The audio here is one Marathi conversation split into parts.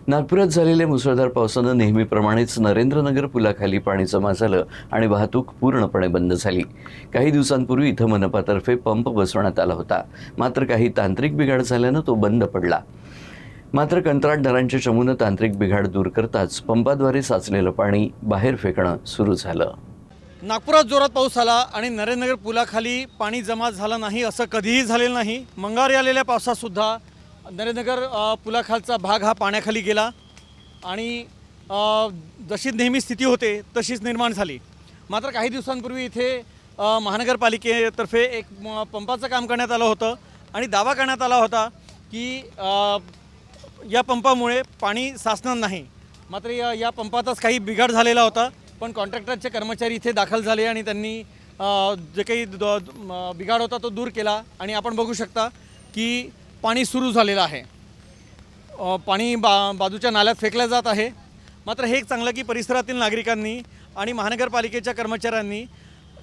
नागपुरात झालेल्या मुसळधार पावसानं नेहमीप्रमाणेच नरेंद्रनगर पुलाखाली पाणी जमा झालं आणि वाहतूक पूर्णपणे बंद झाली। काही दिवसांपूर्वी इथं मनपातर्फे पंप बसवण्यात आला होता, मात्र काही तांत्रिक बिघाड झाल्यानं तो बंद पडला। मात्र कंत्राटदारांच्या चमूनं तांत्रिक बिघाड दूर करताच पंपाद्वारे साचलेलं पाणी बाहेर फेकणं सुरू झालं। नागपुरात जोरात पाऊस आला आणि नरेंद्रनगर पुलाखाली पाणी जमा झालं नाही असं कधीही झालेलं नाही। मंगळवारी आलेल्या पावसात सुद्धा नरेंद्रनगर पुलाखालचा भाग हा पाण्याखाली गेला आणि जशी नेहमी स्थिती होते तशीच निर्माण झाली। मात्र काही दिवसांपूर्वी इथे महानगरपालिकेतर्फे एक पंपाचं काम करण्यात आलं होतं आणि दावा करण्यात आला होता की या पंपामुळे पाणी साचणार नाही। मात्र या पंपातच काही बिघाड झालेला होता, पण कॉन्ट्रॅक्टरचे कर्मचारी इथे दाखल झाले आणि त्यांनी जे काही बिघाड होता तो दूर केला आणि आपण बघू शकता की पाणी सुरू झालेलं आहे। पाणी बाजूच्या नाल्यात फेकलं जात आहे। मात्र हे एक चांगलं की परिसरातील नागरिकांनी आणि महानगरपालिकेच्या कर्मचाऱ्यांनी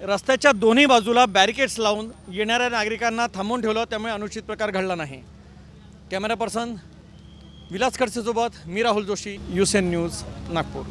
रस्त्याच्या दोन्ही बाजूला बॅरिकेड्स लावून येणाऱ्या नागरिकांना थांबवून ठेवलं, त्यामुळे अनुचित प्रकार घडला नाही। कॅमेरा पर्सन विलास खडसेसोबत मी राहुल जोशी, USN न्यूज, नागपूर।